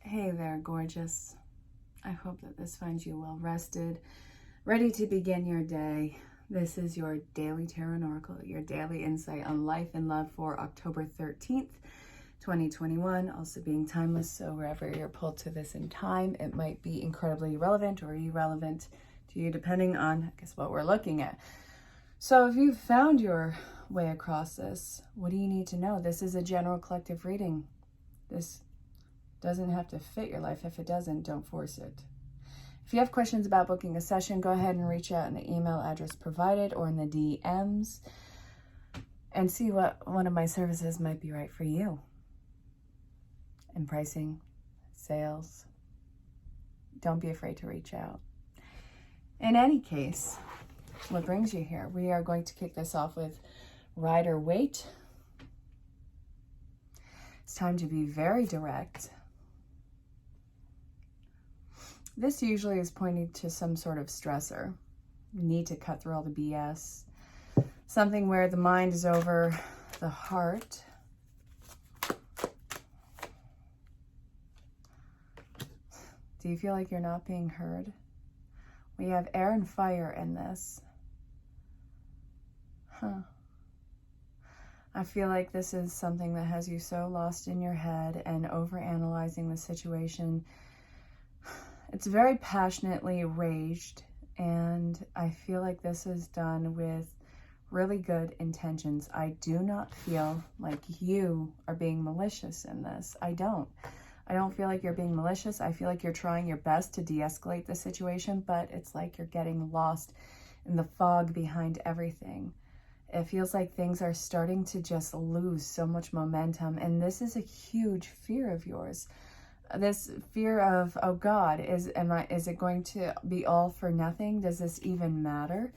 Hey there, gorgeous. I hope that this finds you well rested, ready to begin your day. This is your daily tarot oracle, your daily insight on life and love for October 13th, 2021, also being timeless. So wherever you're pulled to this in time, it might be incredibly relevant or irrelevant to you, depending on, I guess, what we're looking at. So if you've found your way across this, what do you need to know? This is a general collective reading. This doesn't have to fit your life. If it doesn't, don't force it. If you have questions about booking a session, go ahead and reach out in the email address provided or in the DMs and see what one of my services might be right for you. And pricing, sales, don't be afraid to reach out. In any case, what brings you here? We are going to kick this off with Rider-Waite. It's time to be very direct. This usually is pointing to some sort of stressor. You need to cut through all the BS. Something where the mind is over the heart. Do you feel like you're not being heard? We have air and fire in this. I feel like this is something that has you so lost in your head and overanalyzing the situation. It's very passionately raged, and I feel like this is done with really good intentions. I do not feel like you are being malicious in this. I don't feel like you're being malicious. I feel like you're trying your best to de-escalate the situation, but it's like you're getting lost in the fog behind everything. It feels like things are starting to just lose so much momentum, and this is a huge fear of yours. This fear of, oh God, is it going to be all for nothing? Does this even matter?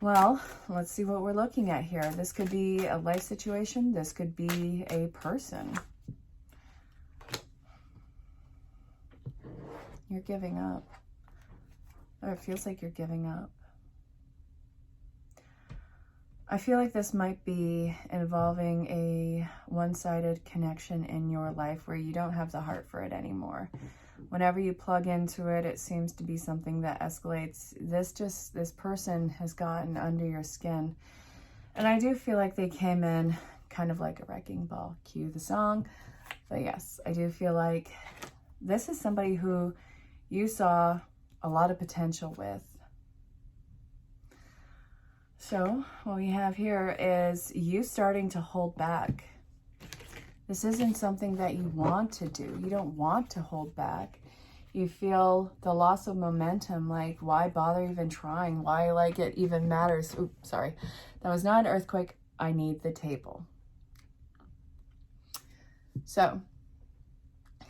Well, let's see what we're looking at here. This could be a life situation. This could be a person. You're giving up. Or it feels like you're giving up. I feel like this might be involving a one-sided connection in your life where you don't have the heart for it anymore. Whenever you plug into it, it seems to be something that escalates. This person has gotten under your skin. And I do feel like they came in kind of like a wrecking ball. Cue the song. But yes, I do feel like this is somebody who you saw a lot of potential with. So what we have here is you starting to hold back. This isn't something that you want to do. You don't want to hold back. You feel the loss of momentum, like why bother even trying? Why like it even matters? Oops, sorry. That was not an earthquake. I need the table. So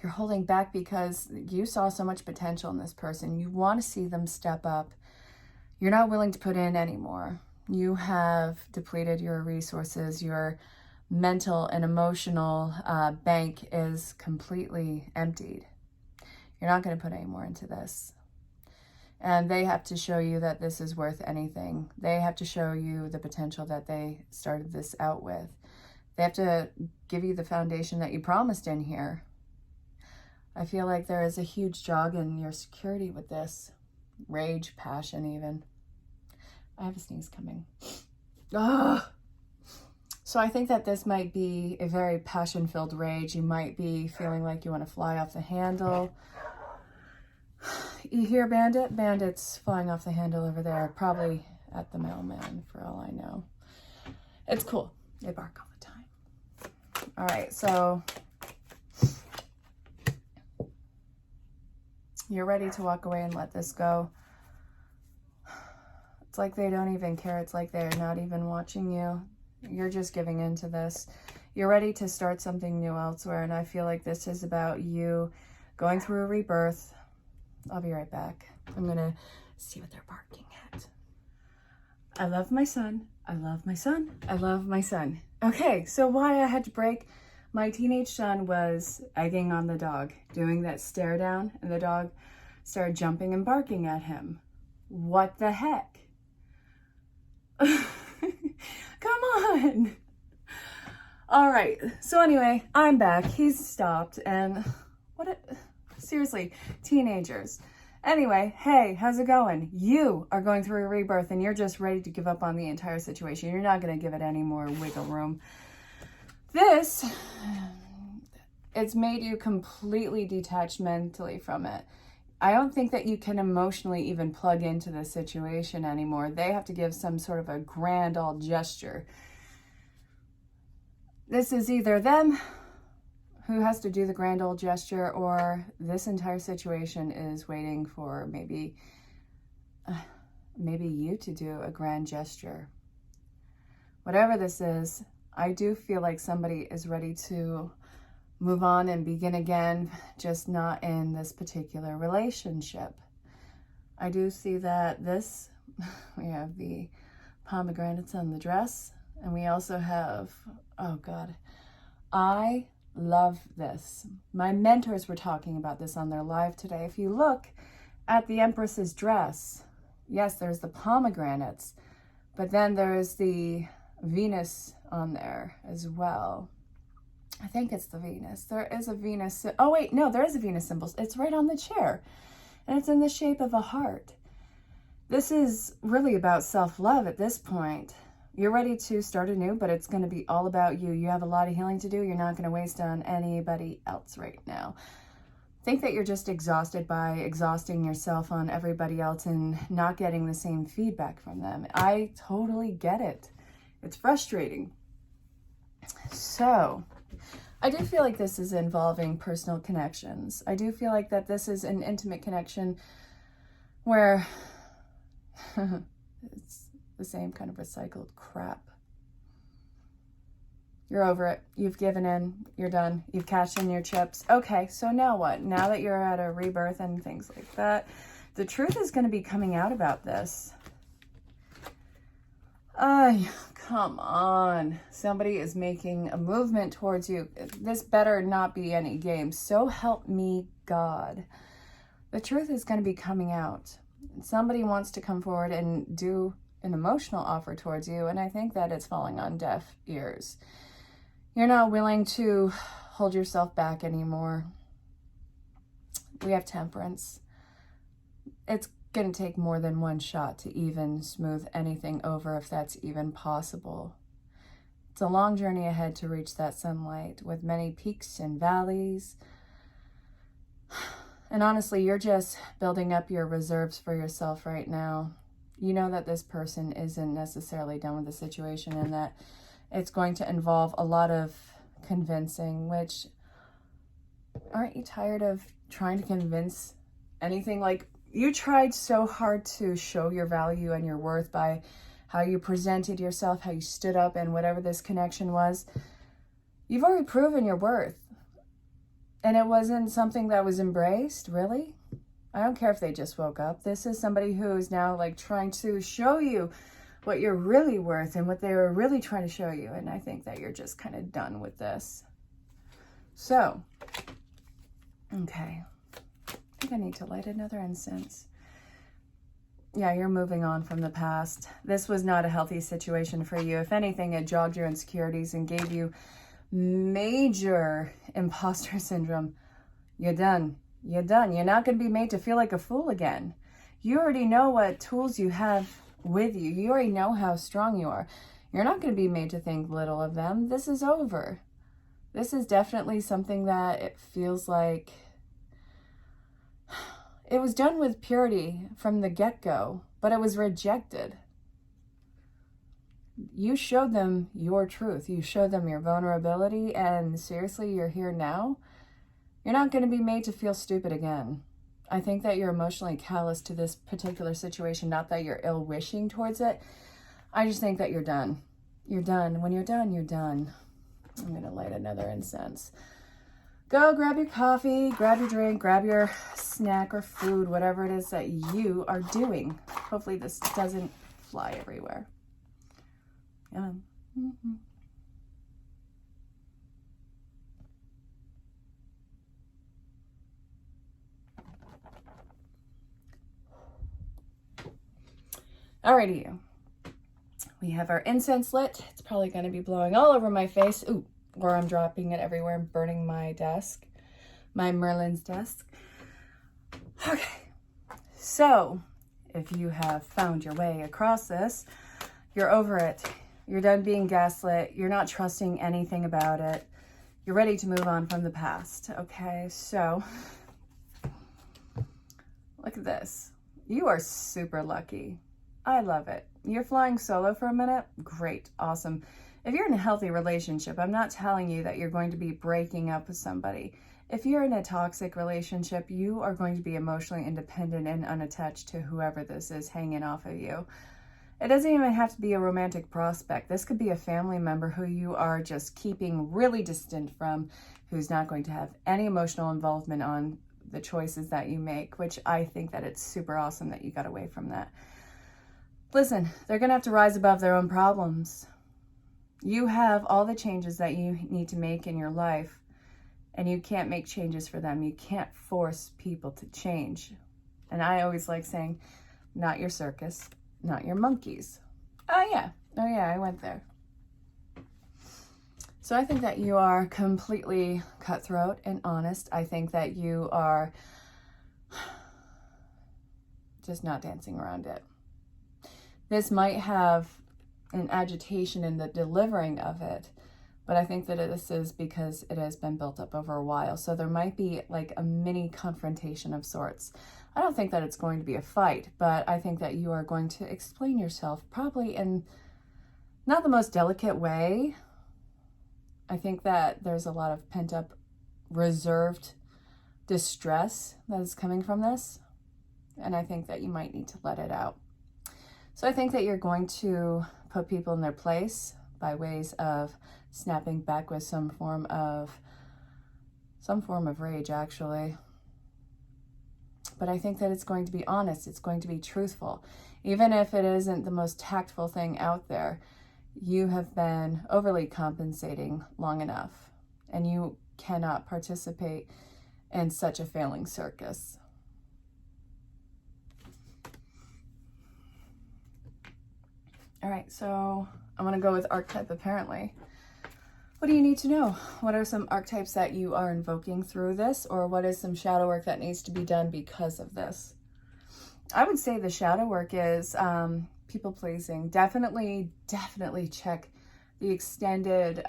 you're holding back because you saw so much potential in this person. You want to see them step up. You're not willing to put in anymore. You have depleted your resources. Your mental and emotional bank is completely emptied. You're not going to put any more into this. And they have to show you that this is worth anything. They have to show you the potential that they started this out with. They have to give you the foundation that you promised in here. I feel like there is a huge jog in your security with this. Rage, passion even. I have a sneeze coming. Ugh. So I think that this might be a very passion-filled rage. You might be feeling like you want to fly off the handle. You hear bandit? Bandits flying off the handle over there. Probably at the mailman, for all I know. It's cool. They bark all the time. All right, so you're ready to walk away and let this go. It's like they don't even care. It's like they're not even watching you. You're just giving into this. You're ready to start something new elsewhere, and I feel like this is about you going through a rebirth. I'll be right back. I'm going to see what they're barking at. I love my son. I love my son. I love my son. Okay, so why I had to break. My teenage son was egging on the dog, doing that stare down, and the dog started jumping and barking at him. What the heck? Come on. All right. So anyway, I'm back. He's stopped. And Seriously, teenagers. Anyway, hey, how's it going? You are going through a rebirth and you're just ready to give up on the entire situation. You're not going to give it any more wiggle room. This, it's made you completely detached mentally from it. I don't think that you can emotionally even plug into the situation anymore. They have to give some sort of a grand old gesture. This is either them who has to do the grand old gesture, or this entire situation is waiting for maybe you to do a grand gesture. Whatever this is, I do feel like somebody is ready to move on and begin again, just not in this particular relationship. I do see that we have the pomegranates on the dress, and we also have, oh God, I love this. My mentors were talking about this on their live today. If you look at the Empress's dress, yes, there's the pomegranates, but then there's the Venus on there as well. I think it's the Venus. There is a Venus. Oh wait, no, there is a Venus symbol. It's right on the chair, and it's in the shape of a heart. This is really about self-love at this point. You're ready to start anew, but it's going to be all about you. You have a lot of healing to do. You're not going to waste on anybody else right now. Think that you're just exhausted by exhausting yourself on everybody else and not getting the same feedback from them. I totally get it. It's frustrating. So, I do feel like this is involving personal connections. I do feel like that this is an intimate connection where it's the same kind of recycled crap. You're over it. You've given in. You're done. You've cashed in your chips. Okay, so now what? Now that you're at a rebirth and things like that, the truth is going to be coming out about this. Come on. Somebody is making a movement towards you. This better not be any game. So help me God. The truth is going to be coming out. Somebody wants to come forward and do an emotional offer towards you, and I think that it's falling on deaf ears. You're not willing to hold yourself back anymore. We have temperance. It's going to take more than one shot to even smooth anything over, if that's even possible. It's a long journey ahead to reach that sunlight, with many peaks and valleys. And honestly, you're just building up your reserves for yourself right now. You know that this person isn't necessarily done with the situation, and that it's going to involve a lot of convincing, which, aren't you tired of trying to convince anything? Like, you tried so hard to show your value and your worth by how you presented yourself, how you stood up, and whatever this connection was. You've already proven your worth. And it wasn't something that was embraced, really? I don't care if they just woke up. This is somebody who is now like trying to show you what you're really worth and what they were really trying to show you. And I think that you're just kind of done with this. So, okay. I think I need to light another incense. Yeah, you're moving on from the past. This was not a healthy situation for you. If anything, it jogged your insecurities and gave you major imposter syndrome. You're done. You're done. You're not going to be made to feel like a fool again. You already know what tools you have with you. You already know how strong you are. You're not going to be made to think little of them. This is over. This is definitely something that it feels like it was done with purity from the get-go, but it was rejected. You showed them your truth. You showed them your vulnerability, and seriously, you're here now. You're not going to be made to feel stupid again. I think that you're emotionally callous to this particular situation, not that you're ill-wishing towards it. I just think that you're done. You're done. When you're done, you're done. I'm going to light another incense. Go grab your coffee, grab your drink, grab your snack or food, whatever it is that you are doing. Hopefully this doesn't fly everywhere. Yeah. Mm-hmm. Alrighty, we have our incense lit. It's probably going to be blowing all over my face. Ooh, or I'm dropping it everywhere and burning my desk. my Merlin's desk. Okay, so if you have found your way across this, you're over it. You're done being gaslit. You're not trusting anything about it. You're ready to move on from the past. Okay, so look at this. You are super lucky. I love it. You're flying solo for a minute? Great, awesome. If you're in a healthy relationship, I'm not telling you that you're going to be breaking up with somebody. If you're in a toxic relationship, you are going to be emotionally independent and unattached to whoever this is hanging off of you. It doesn't even have to be a romantic prospect. This could be a family member who you are just keeping really distant from, who's not going to have any emotional involvement on the choices that you make, which I think that it's super awesome that you got away from that. Listen, they're going to have to rise above their own problems. You have all the changes that you need to make in your life, and you can't make changes for them. You can't force people to change. And I always like saying, not your circus, not your monkeys. Oh yeah, I went there. So I think that you are completely cutthroat and honest. I think that you are just not dancing around it. This might have an agitation in the delivering of it, but I think that this is because it has been built up over a while. So there might be like a mini confrontation of sorts. I don't think that it's going to be a fight, but I think that you are going to explain yourself probably in not the most delicate way. I think that there's a lot of pent-up, reserved distress that is coming from this, and I think that you might need to let it out. So I think that you're going to put people in their place by ways of snapping back with some form of rage, actually. But I think that it's going to be honest. It's going to be truthful. Even if it isn't the most tactful thing out there, you have been overly compensating long enough, and you cannot participate in such a failing circus. All right, so I'm going to go with archetype apparently. What do you need to know? What are some archetypes that you are invoking through this, or what is some shadow work that needs to be done because of this? I would say the shadow work is people pleasing. Definitely check the extended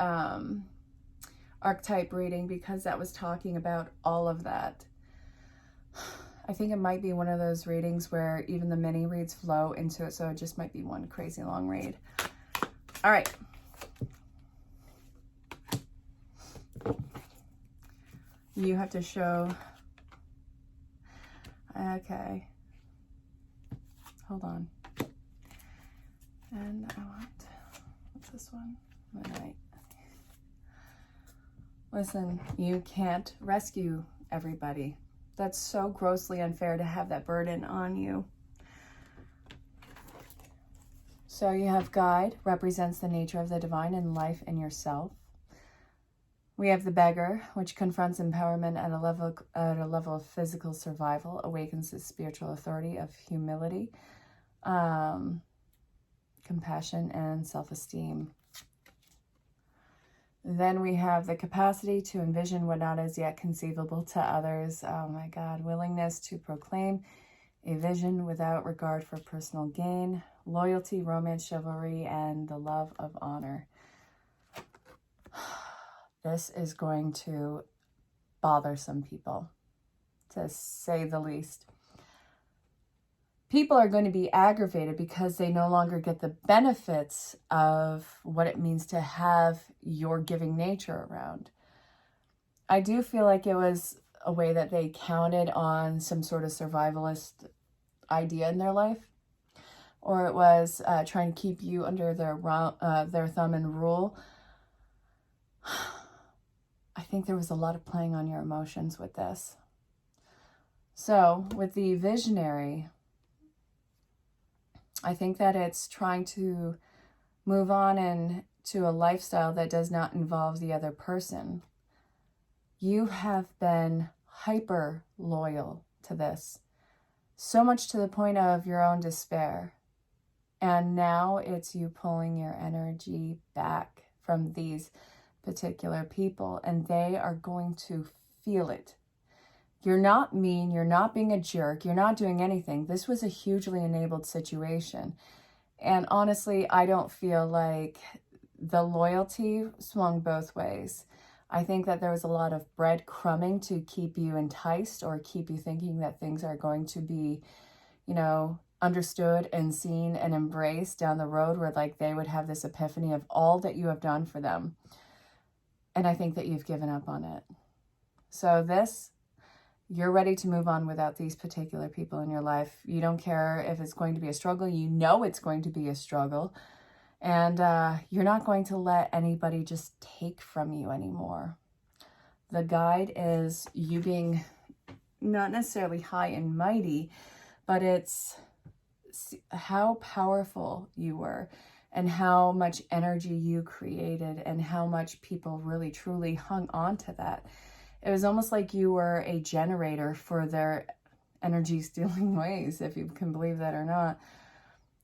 archetype reading, because that was talking about all of that. I think it might be one of those readings where even the mini reads flow into it, so it just might be one crazy long read. All right. You have to show, okay, hold on. And I want, what's this one? All right. Listen, you can't rescue everybody. That's so grossly unfair to have that burden on you. So you have guide, represents the nature of the divine in life and yourself. We have the beggar, which confronts empowerment at a level of physical survival, awakens the spiritual authority of humility, compassion, and self-esteem. Then we have the capacity to envision what not is yet conceivable to others. Oh my God. Willingness to proclaim a vision without regard for personal gain, loyalty, romance, chivalry, and the love of honor. This is going to bother some people, to say the least. People are going to be aggravated because they no longer get the benefits of what it means to have your giving nature around. I do feel like it was a way that they counted on some sort of survivalist idea in their life, or it was trying to keep you under their thumb and rule. I think there was a lot of playing on your emotions with this. So with the visionary, I think that it's trying to move on into a lifestyle that does not involve the other person. You have been hyper loyal to this, so much to the point of your own despair. And now it's you pulling your energy back from these particular people, and they are going to feel it You're not mean. You're not being a jerk. You're not doing anything. This was a hugely enabled situation. And honestly, I don't feel like the loyalty swung both ways. I think that there was a lot of breadcrumbing to keep you enticed or keep you thinking that things are going to be, you know, understood and seen and embraced down the road, where like they would have this epiphany of all that you have done for them. And I think that you've given up on it. So you're ready to move on without these particular people in your life. You don't care if it's going to be a struggle. You know it's going to be a struggle. And you're not going to let anybody just take from you anymore. The guide is you being not necessarily high and mighty, but it's how powerful you were and how much energy you created and how much people really truly hung on to that. It was almost like you were a generator for their energy stealing ways, if you can believe that or not.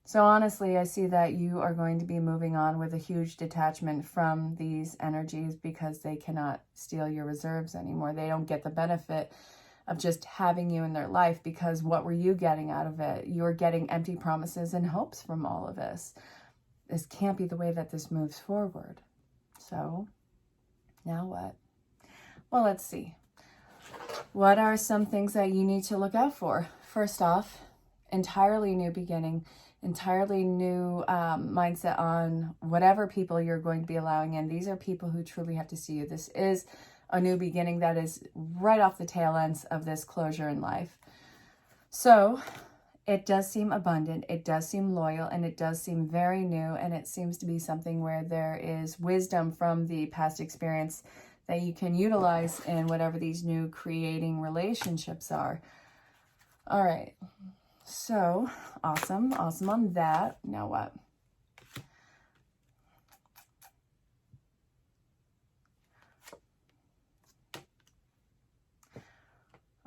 So honestly, I see that you are going to be moving on with a huge detachment from these energies because they cannot steal your reserves anymore. They don't get the benefit of just having you in their life, because what were you getting out of it? You're getting empty promises and hopes from all of this. This can't be the way that this moves forward. So now what? Well, let's see. What are some things that you need to look out for? First off, entirely new beginning, entirely new mindset on whatever people you're going to be allowing in. These are people who truly have to see you. This is a new beginning that is right off the tail ends of this closure in life. So it does seem abundant, it does seem loyal, and it does seem very new, and it seems to be something where there is wisdom from the past experience that you can utilize in whatever these new creating relationships are. All right. So awesome on that. Now what?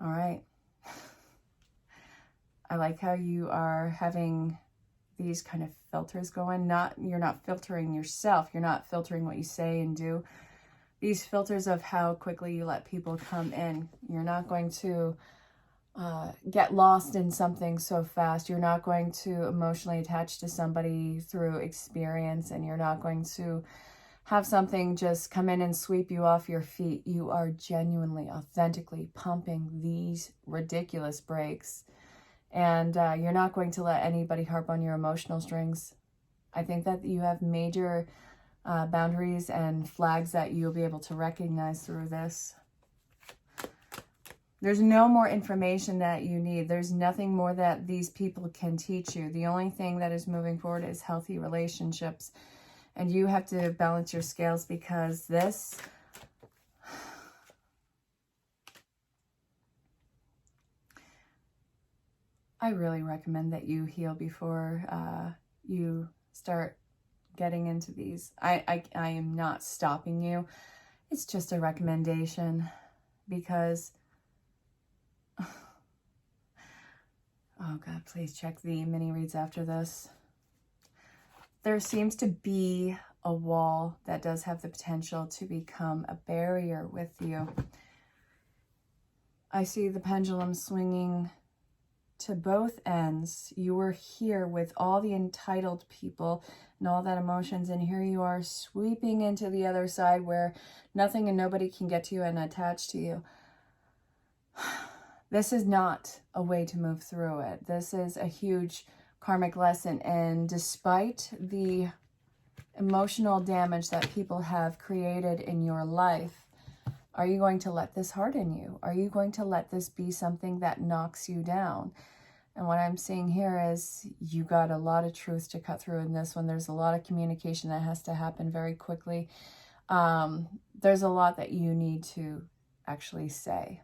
All right. I like how you are having these kind of filters going. You're not filtering yourself. You're not filtering what you say and do. These filters of how quickly you let people come in. You're not going to get lost in something so fast. You're not going to emotionally attach to somebody through experience, and you're not going to have something just come in and sweep you off your feet. You are genuinely, authentically pumping these ridiculous brakes, and you're not going to let anybody harp on your emotional strings. I think that you have major boundaries and flags that you'll be able to recognize through this. There's no more information that you need. There's nothing more that these people can teach you. The only thing that is moving forward is healthy relationships. And you have to balance your scales, because this, I really recommend that you heal before you start getting into these. I am not stopping you. It's just a recommendation, because oh God, please check the mini reads after this. There seems to be a wall that does have the potential to become a barrier with you. I see the pendulum swinging to both ends. You were here with all the entitled people and all that emotions, and here you are sweeping into the other side where nothing and nobody can get to you and attach to you. This is not a way to move through it. This is a huge karmic lesson, and despite the emotional damage that people have created in your life, are you going to let this harden you? Are you going to let this be something that knocks you down? And what I'm seeing here is you got a lot of truth to cut through in this one. There's a lot of communication that has to happen very quickly. There's a lot that you need to actually say.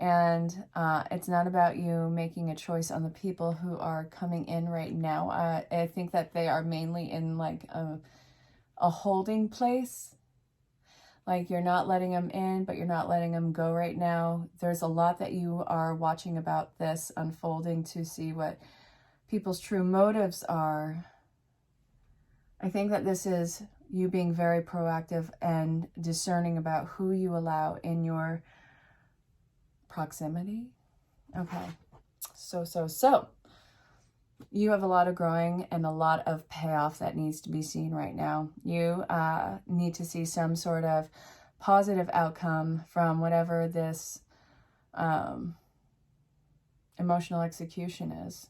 And it's not about you making a choice on the people who are coming in right now. I think that they are mainly in like a holding place. Like you're not letting them in, but you're not letting them go right now. There's a lot that you are watching about this unfolding to see what people's true motives are. I think that this is you being very proactive and discerning about who you allow in your proximity. Okay. So. You have a lot of growing and a lot of payoff that needs to be seen right now. You need to see some sort of positive outcome from whatever this emotional execution is.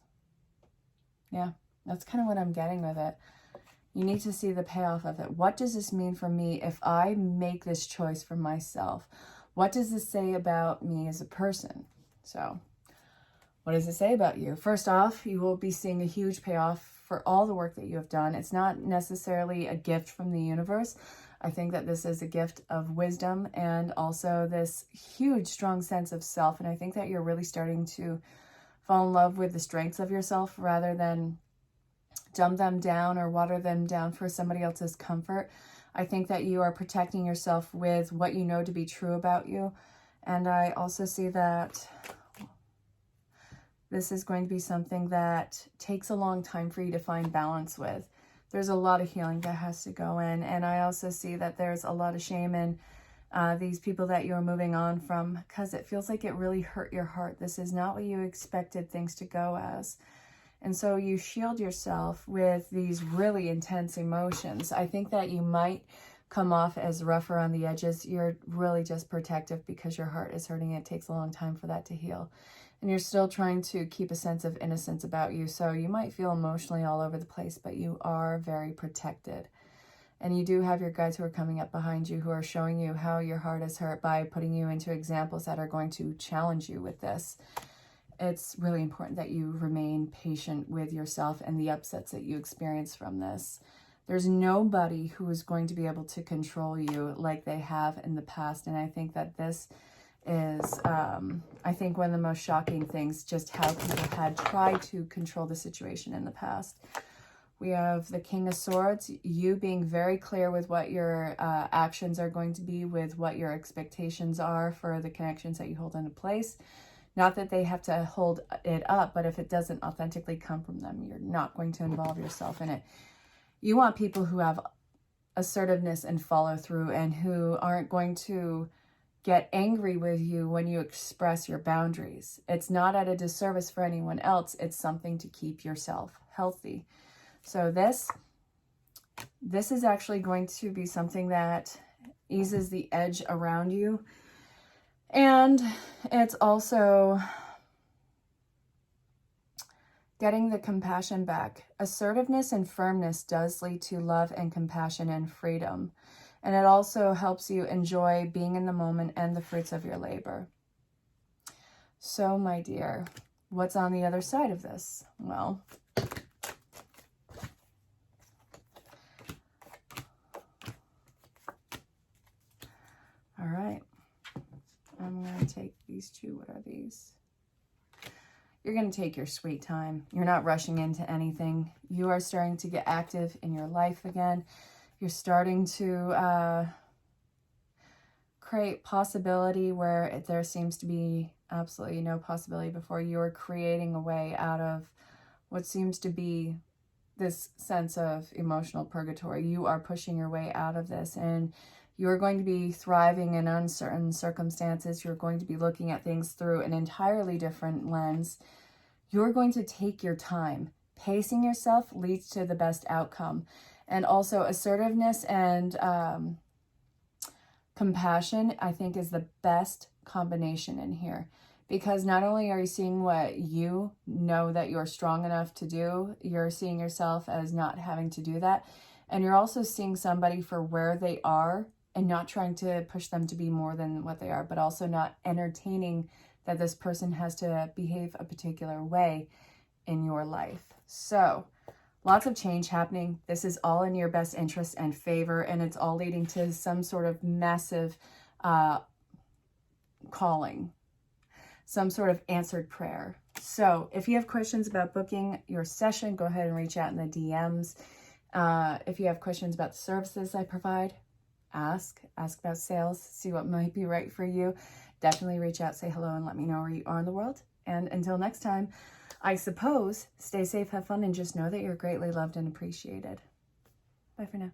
Yeah, that's kind of what I'm getting with it. You need to see the payoff of it. What does this mean for me if I make this choice for myself? What does this say about me as a person? So, what does it say about you? First off, you will be seeing a huge payoff for all the work that you have done. It's not necessarily a gift from the universe. I think that this is a gift of wisdom and also this huge, strong sense of self. And I think that you're really starting to fall in love with the strengths of yourself rather than dumb them down or water them down for somebody else's comfort. I think that you are protecting yourself with what you know to be true about you. And I also see that this is going to be something that takes a long time for you to find balance with. There's a lot of healing that has to go in. And I also see that there's a lot of shame in these people that you're moving on from, because it feels like it really hurt your heart. This is not what you expected things to go as. And so you shield yourself with these really intense emotions. I think that you might come off as rough around the edges. You're really just protective because your heart is hurting. It takes a long time for that to heal. And you're still trying to keep a sense of innocence about you. So you might feel emotionally all over the place, but you are very protected. And you do have your guides who are coming up behind you, who are showing you how your heart is hurt by putting you into examples that are going to challenge you with this. It's really important that you remain patient with yourself and the upsets that you experience from this. There's nobody who is going to be able to control you like they have in the past. And I think that this is, I think, one of the most shocking things, just how people had tried to control the situation in the past. We have the King of Swords, you being very clear with what your actions are going to be, with what your expectations are for the connections that you hold into place. Not that they have to hold it up, but if it doesn't authentically come from them, you're not going to involve yourself in it. You want people who have assertiveness and follow through and who aren't going to get angry with you when you express your boundaries. It's not at a disservice for anyone else. It's something to keep yourself healthy. So this is actually going to be something that eases the edge around you. And it's also getting the compassion back. Assertiveness and firmness does lead to love and compassion and freedom. And it also helps you enjoy being in the moment and the fruits of your labor. So, my dear, what's on the other side of this? Well, all right. I'm going to take these two. What are these? You're going to take your sweet time. You're not rushing into anything. You are starting to get active in your life again. You're starting to create possibility where there seems to be absolutely no possibility before. You're creating a way out of what seems to be this sense of emotional purgatory. You are pushing your way out of this, and you're going to be thriving in uncertain circumstances. You're going to be looking at things through an entirely different lens. You're going to take your time. Pacing yourself leads to the best outcome. And also assertiveness and compassion, I think, is the best combination in here. Because not only are you seeing what you know that you're strong enough to do, you're seeing yourself as not having to do that. And you're also seeing somebody for where they are and not trying to push them to be more than what they are, but also not entertaining that this person has to behave a particular way in your life. So, lots of change happening. This is all in your best interest and favor, and it's all leading to some sort of massive calling, some sort of answered prayer. So if you have questions about booking your session, go ahead and reach out in the DMs. If you have questions about the services I provide, ask about sales, see what might be right for you. Definitely reach out, say hello, and let me know where you are in the world. And until next time, I suppose, stay safe, have fun, and just know that you're greatly loved and appreciated. Bye for now.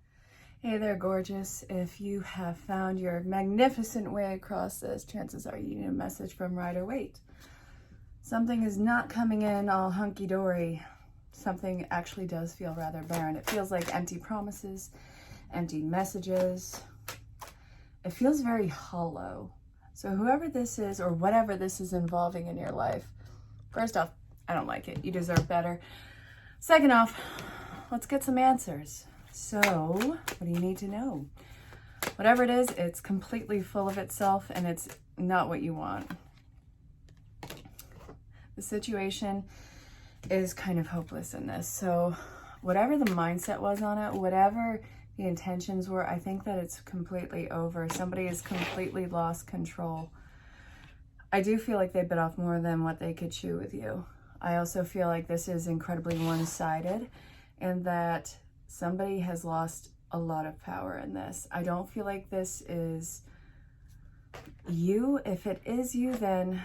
Hey there, gorgeous. If you have found your magnificent way across this, chances are you need a message from Rider-Waite. Something is not coming in all hunky-dory. Something actually does feel rather barren. It feels like empty promises, empty messages. It feels very hollow. So whoever this is or whatever this is involving in your life, first off, I don't like it. You deserve better. Second off, let's get some answers. So, what do you need to know? Whatever it is, it's completely full of itself and it's not what you want. The situation is kind of hopeless in this. So, whatever the mindset was on it, whatever the intentions were, I think that it's completely over. Somebody has completely lost control. I do feel like they bit off more than what they could chew with you. I also feel like this is incredibly one-sided and that somebody has lost a lot of power in this. I don't feel like this is you. If it is you, then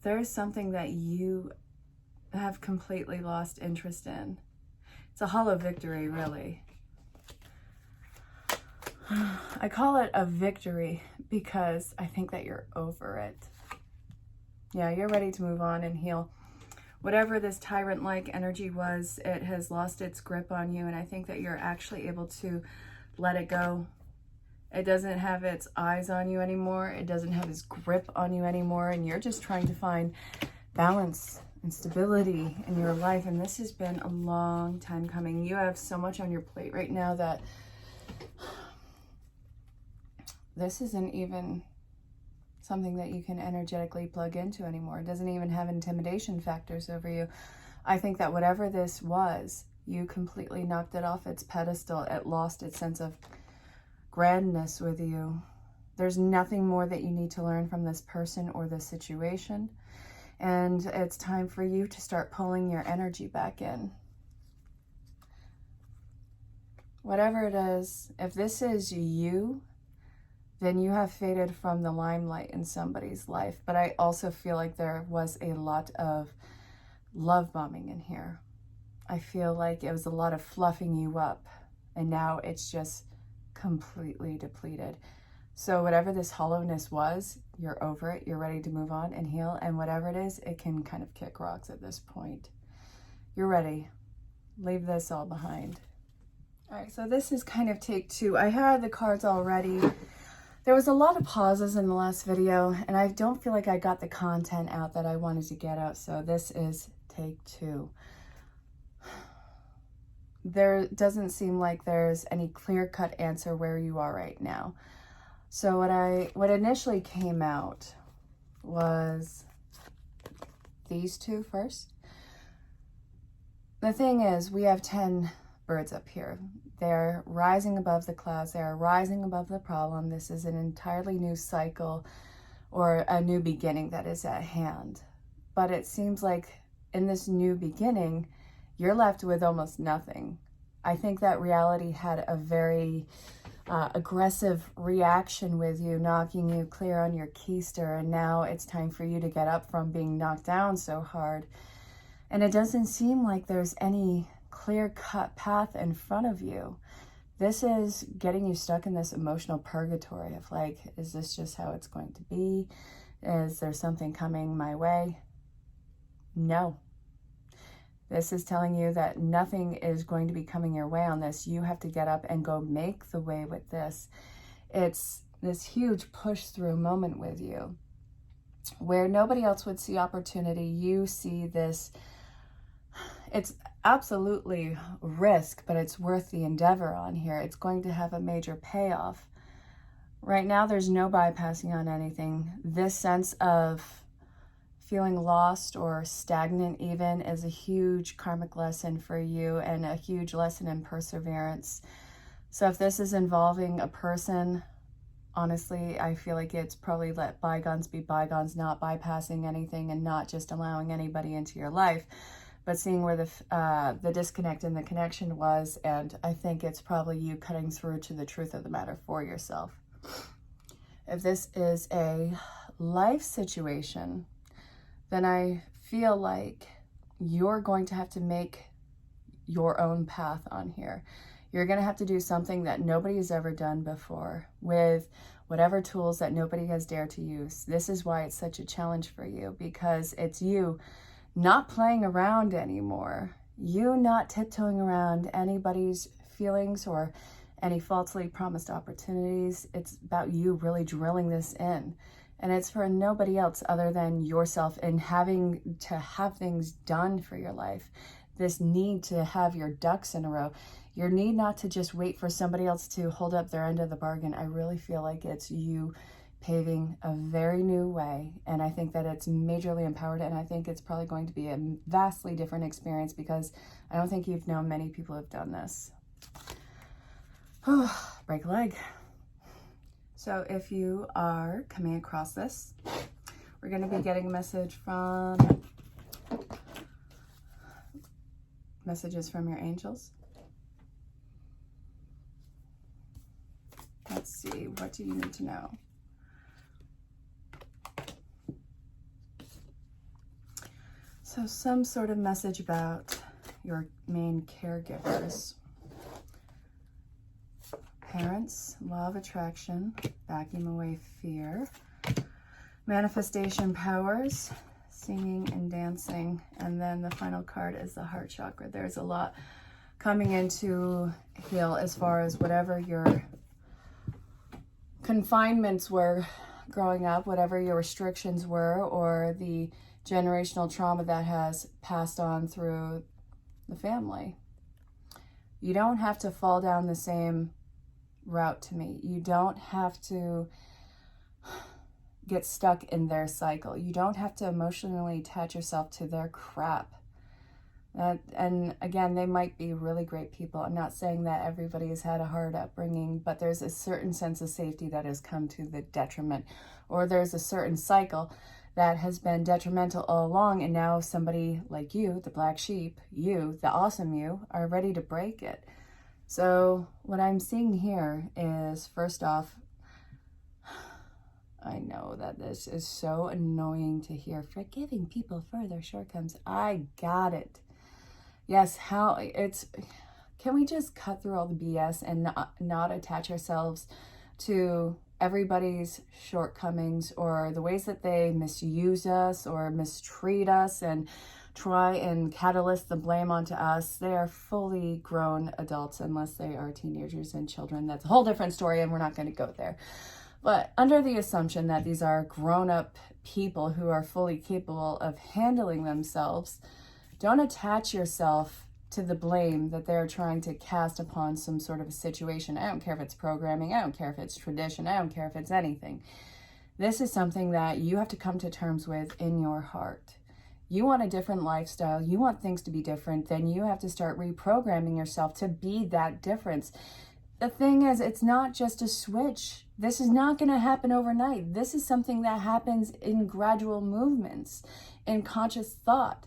there's something that you have completely lost interest in. It's a hollow victory, really. I call it a victory because I think that you're over it. Yeah, you're ready to move on and heal. Whatever this tyrant-like energy was, it has lost its grip on you, and I think that you're actually able to let it go. It doesn't have its eyes on you anymore. It doesn't have its grip on you anymore, and you're just trying to find balance and stability in your life, and this has been a long time coming. You have so much on your plate right now that this isn't even something that you can energetically plug into anymore. It doesn't even have intimidation factors over you. I think that whatever this was, you completely knocked it off its pedestal. It lost its sense of grandness with you. There's nothing more that you need to learn from this person or this situation. And it's time for you to start pulling your energy back in. Whatever it is, if this is you, then you have faded from the limelight in somebody's life. But I also feel like there was a lot of love bombing in here. I feel like it was a lot of fluffing you up, and now it's just completely depleted. So whatever this hollowness was, you're over it, you're ready to move on and heal, and whatever it is, it can kind of kick rocks at this point. You're ready. Leave this all behind. All right, so this is kind of take two. I had the cards already. There was a lot of pauses in the last video, and I don't feel like I got the content out that I wanted to get out, so this is take two. There doesn't seem like there's any clear-cut answer where you are right now. So what initially came out was these two first. The thing is, we have 10 birds up here. They're rising above the clouds. They're rising above the problem. This is an entirely new cycle or a new beginning that is at hand. But it seems like in this new beginning, you're left with almost nothing. I think that reality had a very aggressive reaction with you, knocking you clear on your keister, and now it's time for you to get up from being knocked down so hard. And it doesn't seem like there's any clear-cut path in front of you. This is getting you stuck in this emotional purgatory of like, is this just how it's going to be? Is there something coming my way? No. This is telling you that nothing is going to be coming your way on this. You have to get up and go make the way with this. It's this huge push-through moment with you where nobody else would see opportunity. You see this. It's absolutely risk, but it's worth the endeavor on here. It's going to have a major payoff. Right now, there's no bypassing on anything. This sense of feeling lost or stagnant even is a huge karmic lesson for you and a huge lesson in perseverance. So if this is involving a person, honestly, I feel like it's probably let bygones be bygones, not bypassing anything and not just allowing anybody into your life, but seeing where the disconnect and the connection was. And I think it's probably you cutting through to the truth of the matter for yourself. If this is a life situation, then I feel like you're going to have to make your own path on here. You're going to have to do something that nobody has ever done before with whatever tools that nobody has dared to use. This is why it's such a challenge for you, because it's you not playing around anymore. You not tiptoeing around anybody's feelings or any falsely promised opportunities. It's about you really drilling this in. And it's for nobody else other than yourself, and having to have things done for your life. This need to have your ducks in a row. Your need not to just wait for somebody else to hold up their end of the bargain. I really feel like it's you paving a very new way. And I think that it's majorly empowered. And I think it's probably going to be a vastly different experience, because I don't think you've known many people who've done this. Break a leg. So if you are coming across this, we're going to be getting a messages from your angels. Let's see, what do you need to know? So some sort of message about your main caregivers. Parents, law of attraction, backing away fear, manifestation powers, singing and dancing, and then the final card is the heart chakra. There's a lot coming into heal as far as whatever your confinements were growing up, whatever your restrictions were, or the generational trauma that has passed on through the family. You don't have to fall down the same route to me. You don't have to get stuck in their cycle. You don't have to emotionally attach yourself to their crap. And again, they might be really great people. I'm not saying that everybody has had a hard upbringing, but there's a certain sense of safety that has come to the detriment, or there's a certain cycle that has been detrimental all along, and now somebody like you, the black sheep, you, the awesome you, are ready to break it. So what I'm seeing here is, first off, I know that this is so annoying to hear, forgiving people for their shortcomings. I got it. Yes, can we just cut through all the BS and not attach ourselves to everybody's shortcomings or the ways that they misuse us or mistreat us and try and catalyst the blame onto us? They are fully grown adults, unless they are teenagers and children. That's a whole different story, and we're not going to go there. But under the assumption that these are grown-up people who are fully capable of handling themselves, don't attach yourself to the blame that they're trying to cast upon some sort of a situation. I don't care if it's programming, I don't care if it's tradition, I don't care if it's anything. This is something that you have to come to terms with in your heart. You want a different lifestyle, you want things to be different, then you have to start reprogramming yourself to be that difference. The thing is, it's not just a switch. This is not going to happen overnight. This is something that happens in gradual movements, in conscious thought.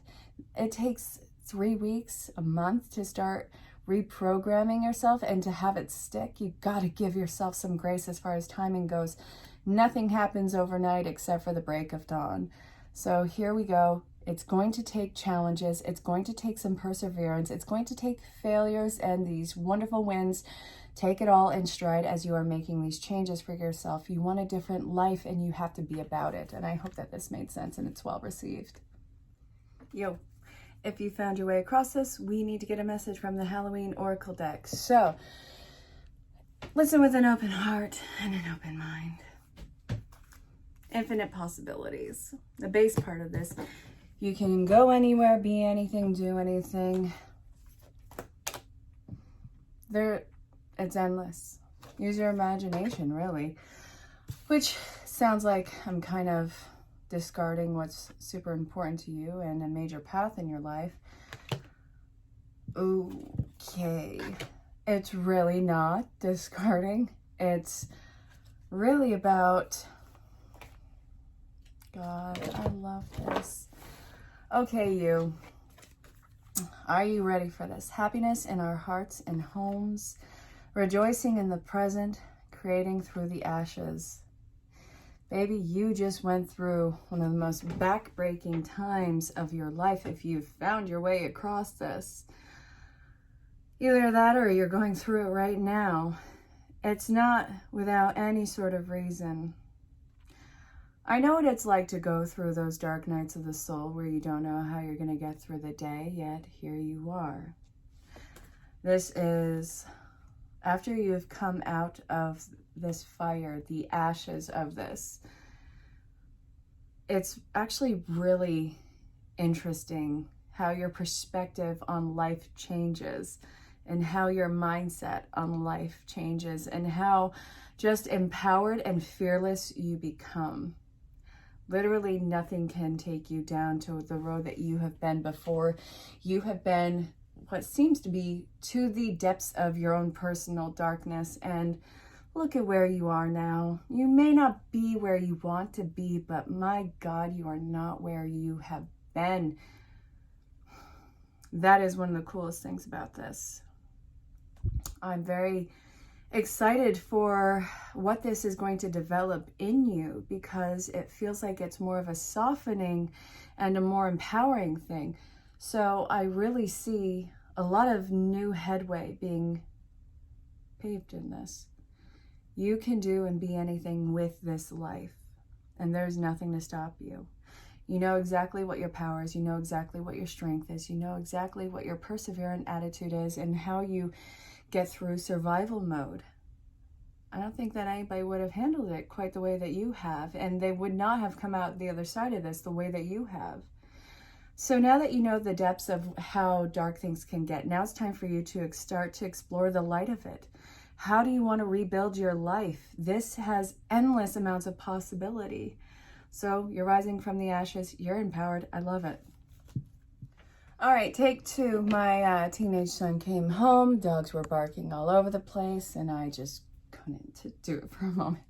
It takes 3 weeks, a month to start reprogramming yourself and to have it stick. You got to give yourself some grace as far as timing goes. Nothing happens overnight except for the break of dawn. So here we go. It's going to take challenges. It's going to take some perseverance. It's going to take failures and these wonderful wins. Take it all in stride as you are making these changes for yourself. You want a different life and you have to be about it. And I hope that this made sense and it's well received. Yo, if you found your way across this, we need to get a message from the Halloween Oracle deck. So listen with an open heart and an open mind. Infinite possibilities. The base part of this. You can go anywhere, be anything, do anything. It's endless. Use your imagination, really. Which sounds like I'm kind of discarding what's super important to you and a major path in your life. Okay. It's really not discarding. It's really about... God, I love this. Okay, you. Are you ready for this? Happiness in our hearts and homes, rejoicing in the present, creating through the ashes. Baby, you just went through one of the most backbreaking times of your life if you found your way across this. Either that or you're going through it right now. It's not without any sort of reason. I know what it's like to go through those dark nights of the soul where you don't know how you're going to get through the day, yet here you are. This is after you've come out of this fire, the ashes of this. It's actually really interesting how your perspective on life changes and how your mindset on life changes and how just empowered and fearless you become. Literally nothing can take you down to the road that you have been before. You have been what seems to be to the depths of your own personal darkness, and look at where you are now. You may not be where you want to be, but my God, you are not where you have been. That is one of the coolest things about this. I'm very excited for what this is going to develop in you, because it feels like it's more of a softening and a more empowering thing. So I really see a lot of new headway being paved in this. You can do and be anything with this life, and there's nothing to stop you. You know exactly what your power is. You know exactly what your strength is. You know exactly what your perseverant attitude is and how you get through survival mode. I don't think that anybody would have handled it quite the way that you have, and they would not have come out the other side of this the way that you have. So now that you know the depths of how dark things can get, now it's time for you to start to explore the light of it. How do you want to rebuild your life? This has endless amounts of possibility. So you're rising from the ashes. You're empowered. I love it. All right, take two. My teenage son came home. Dogs were barking all over the place, and I just couldn't do it for a moment.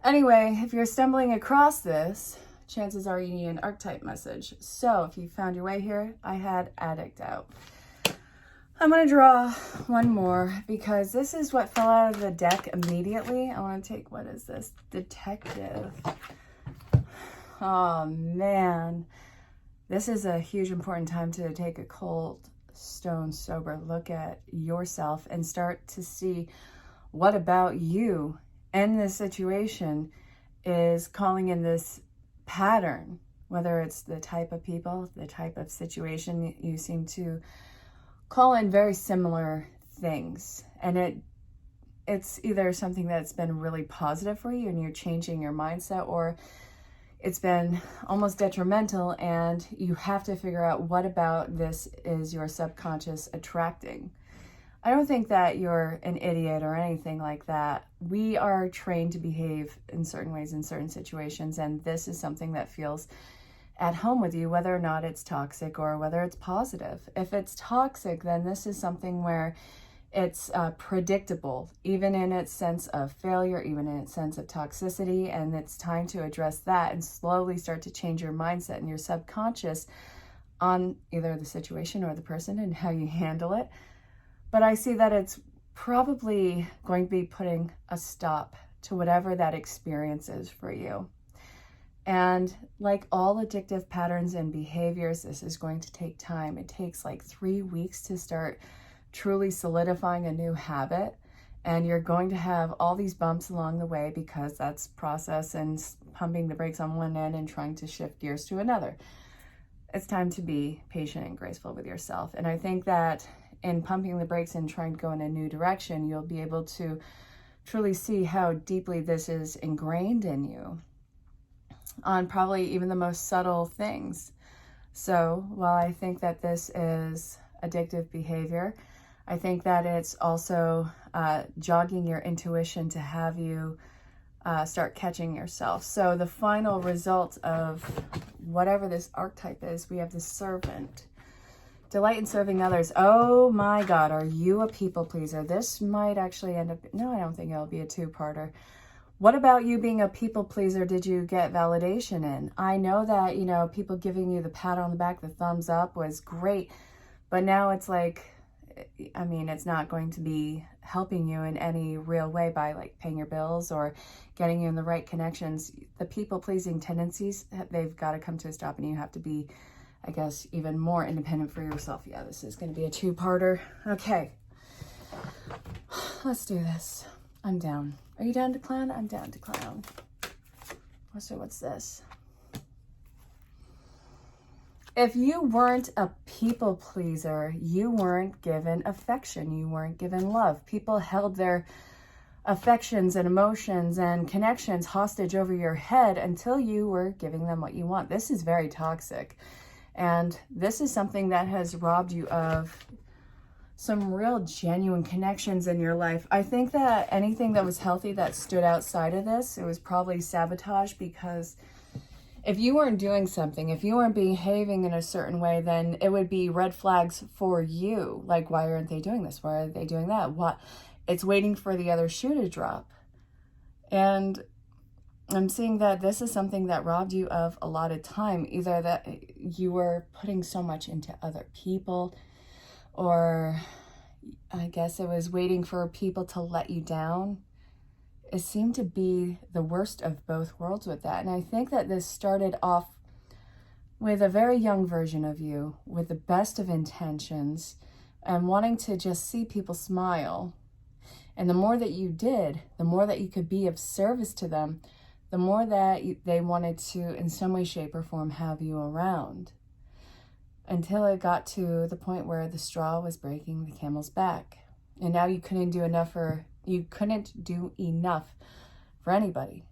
Anyway, if you're stumbling across this, chances are you need an archetype message. So if you found your way here, I had Addict out. I'm going to draw one more because this is what fell out of the deck immediately. I want to take, what is this? Detective. Oh, man. This is a huge important time to take a cold, stone, sober look at yourself and start to see what about you and this situation is calling in this pattern, whether it's the type of people, the type of situation. You seem to call in very similar things, and it's either something that's been really positive for you and you're changing your mindset, or it's been almost detrimental and you have to figure out what about this is your subconscious attracting. I don't think that you're an idiot or anything like that. We are trained to behave in certain ways in certain situations, and this is something that feels at home with you, whether or not it's toxic or whether it's positive. If it's toxic, then this is something where it's predictable, even in its sense of failure, even in its sense of toxicity, and it's time to address that and slowly start to change your mindset and your subconscious on either the situation or the person and how you handle it. But I see that it's probably going to be putting a stop to whatever that experience is for you. And like all addictive patterns and behaviors, this is going to take time. It takes like 3 weeks to start truly solidifying a new habit. And you're going to have all these bumps along the way because that's process and pumping the brakes on one end and trying to shift gears to another. It's time to be patient and graceful with yourself. And I think that in pumping the brakes and trying to go in a new direction, you'll be able to truly see how deeply this is ingrained in you on probably even the most subtle things. So while I think that this is addictive behavior, I think that it's also jogging your intuition to have you start catching yourself. So the final result of whatever this archetype is, we have the servant. Delight in serving others. Oh my God, are you a people pleaser? This might actually end up, no, I don't think it'll be a two-parter. What about you being a people pleaser did you get validation in? I know that, people giving you the pat on the back, the thumbs up was great, but now it's like, it's not going to be helping you in any real way by like paying your bills or getting you in the right connections. The people pleasing tendencies, they've got to come to a stop, and you have to be I guess, even more independent for yourself. Yeah, this is going to be a two-parter. Okay. Let's do this. I'm down. Are you down to clown? I'm down to clown. So what's this? If you weren't a people pleaser, you weren't given affection. You weren't given love. People held their affections and emotions and connections hostage over your head until you were giving them what you want. This is very toxic. And this is something that has robbed you of some real genuine connections in your life. I think that anything that was healthy that stood outside of this, it was probably sabotage, because if you weren't doing something, if you weren't behaving in a certain way, then it would be red flags for you. Like, why aren't they doing this? Why are they doing that? What? It's waiting for the other shoe to drop. And I'm seeing that this is something that robbed you of a lot of time. Either that you were putting so much into other people, or I guess it was waiting for people to let you down. It seemed to be the worst of both worlds with that. And I think that this started off with a very young version of you, with the best of intentions, and wanting to just see people smile. And the more that you did, the more that you could be of service to them, the more that they wanted to, in some way, shape, or form, have you around. Until it got to the point where the straw was breaking the camel's back. And now you couldn't do enough for anybody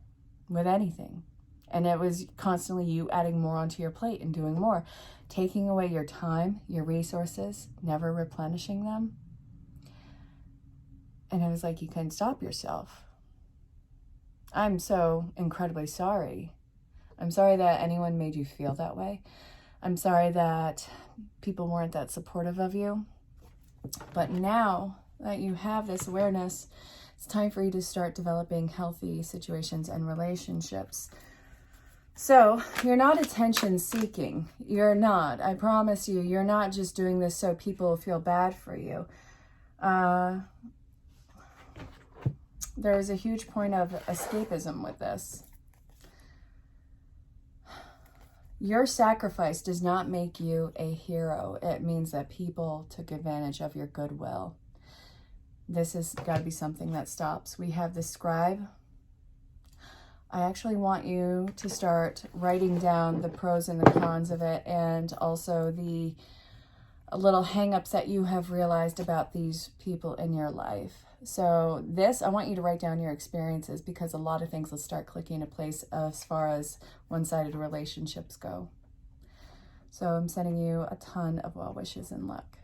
with anything. And it was constantly you adding more onto your plate and doing more, taking away your time, your resources, never replenishing them. And it was like you couldn't stop yourself. I'm so incredibly sorry. I'm sorry that anyone made you feel that way. I'm sorry that people weren't that supportive of you. But now that you have this awareness, it's time for you to start developing healthy situations and relationships. So you're not attention seeking. You're not. I promise you, you're not just doing this so people feel bad for you. There's a huge point of escapism with this. Your sacrifice does not make you a hero. It means that people took advantage of your goodwill. This has got to be something that stops. We have the scribe. I actually want you to start writing down the pros and the cons of it, and also the little hang-ups that you have realized about these people in your life. So this, I want you to write down your experiences, because a lot of things will start clicking into place as far as one-sided relationships go. So I'm sending you a ton of well wishes and luck.